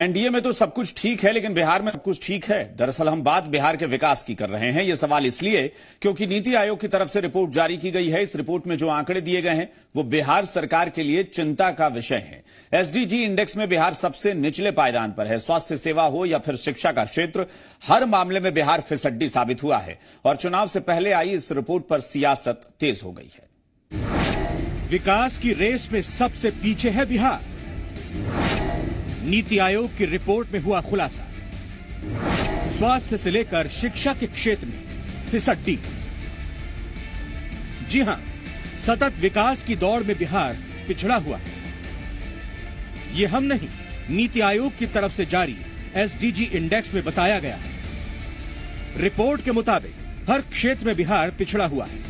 NDA में तो सब कुछ ठीक है, लेकिन बिहार में सब कुछ ठीक है। दरअसल हम बात बिहार के विकास की कर रहे हैं। यह सवाल इसलिए क्योंकि नीति आयोग की तरफ से रिपोर्ट जारी की गई है। इस रिपोर्ट में जो आंकड़े दिए गए हैं वो बिहार सरकार के लिए चिंता का विषय है। एसडीजी इंडेक्स में बिहार सबसे निचले पायदान पर है। स्वास्थ्य सेवा हो या फिर शिक्षा का क्षेत्र, हर मामले में बिहार फिसड्डी साबित हुआ है और चुनाव से पहले आई इस रिपोर्ट पर सियासत तेज हो गई है। विकास की रेस में सबसे पीछे है बिहार। नीति आयोग की रिपोर्ट में हुआ खुलासा। स्वास्थ्य से लेकर शिक्षा के क्षेत्र में फिसड्डी। जी हां, सतत विकास की दौड़ में बिहार पिछड़ा हुआ है। ये हम नहीं, नीति आयोग की तरफ से जारी एसडीजी इंडेक्स में बताया गया है। रिपोर्ट के मुताबिक हर क्षेत्र में बिहार पिछड़ा हुआ है,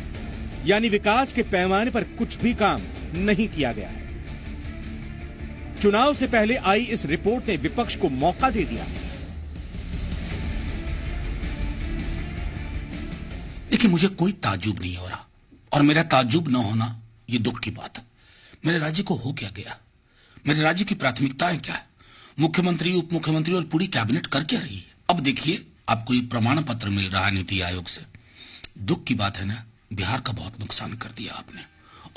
यानी विकास के पैमाने पर कुछ भी काम नहीं किया गया है। चुनाव से पहले आई इस रिपोर्ट ने विपक्ष को मौका दे दिया। देखिए, मुझे कोई ताज्जुब नहीं हो रहा और मेरा ताज्जुब न होना ये दुख की बात है। मेरे राज्य को हो क्या गया? मेरे राज्य की प्राथमिकताएं क्या है? मुख्यमंत्री, उप मुख्यमंत्री और पूरी कैबिनेट कर क्या रही है? अब देखिए, आपको ये प्रमाण पत्र मिल रहा है नीति आयोग से। दुख की बात है ना, बिहार का बहुत नुकसान कर दिया आपने,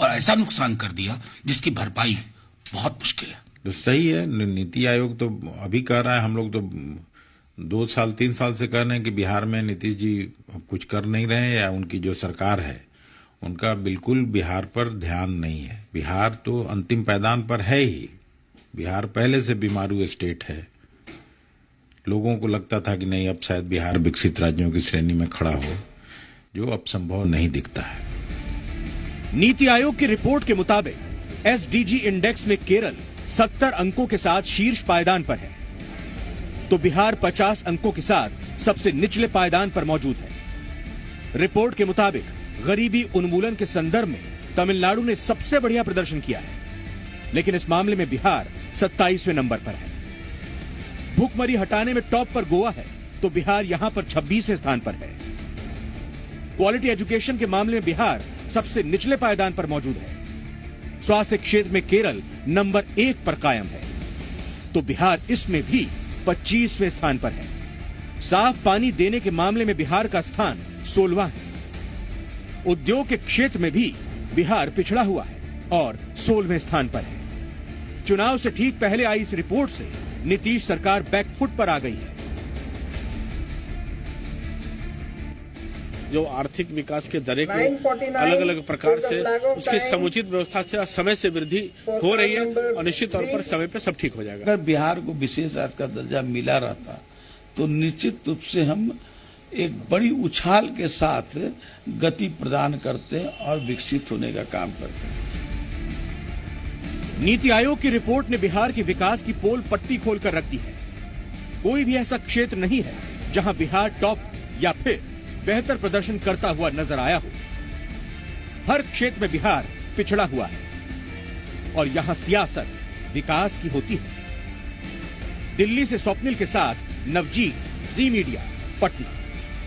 और ऐसा नुकसान कर दिया जिसकी भरपाई बहुत मुश्किल है। तो सही है, नीति आयोग तो अभी कह रहा है, हम लोग तो 2 साल 3 साल से कह रहे हैं कि बिहार में नीतीश जी कुछ कर नहीं रहे हैं, या उनकी जो सरकार है उनका बिल्कुल बिहार पर ध्यान नहीं है। बिहार तो अंतिम पायदान पर है ही। बिहार पहले से बीमारू स्टेट है। लोगों को लगता था कि नहीं, अब शायद बिहार विकसित राज्यों की श्रेणी में खड़ा हो, जो अब संभव नहीं दिखता है। नीति आयोग की रिपोर्ट के मुताबिक एसडीजी इंडेक्स में केरल 70 अंकों के साथ शीर्ष पायदान पर है, तो बिहार 50 अंकों के साथ सबसे निचले पायदान पर मौजूद है। रिपोर्ट के मुताबिक गरीबी उन्मूलन के संदर्भ में तमिलनाडु ने सबसे बढ़िया प्रदर्शन किया है, लेकिन इस मामले में बिहार 27वें नंबर पर है। भूखमरी हटाने में टॉप पर गोवा है, तो बिहार यहां पर 26वें स्थान पर है। क्वालिटी एजुकेशन के मामले में बिहार सबसे निचले पायदान पर मौजूद है। स्वास्थ्य क्षेत्र में केरल नंबर 1 पर कायम है, तो बिहार इसमें भी 25वें स्थान पर है। साफ पानी देने के मामले में बिहार का स्थान 16वां है। उद्योग के क्षेत्र में भी बिहार पिछड़ा हुआ है और 16वें स्थान पर है। चुनाव से ठीक पहले आई इस रिपोर्ट से नीतीश सरकार बैकफुट पर आ गई है। जो आर्थिक विकास के दरें को अलग अलग प्रकार से उसकी समुचित व्यवस्था से समय से वृद्धि हो रही है, और निश्चित तौर पर समय पे सब ठीक हो जाएगा। अगर बिहार को विशेष राज्य का दर्जा मिला रहता तो निश्चित रूप से हम एक बड़ी उछाल के साथ गति प्रदान करते और विकसित होने का काम करते। नीति आयोग की रिपोर्ट ने बिहार के विकास की पोल पट्टी खोलकर रख दी है। कोई भी ऐसा क्षेत्र नहीं है जहां बिहार टॉप या फिर बेहतर प्रदर्शन करता हुआ नजर आया हो। हर क्षेत्र में बिहार पिछड़ा हुआ है और यहां सियासत विकास की होती है। दिल्ली से स्वप्निल के साथ नवजीत, जी मीडिया, पटना।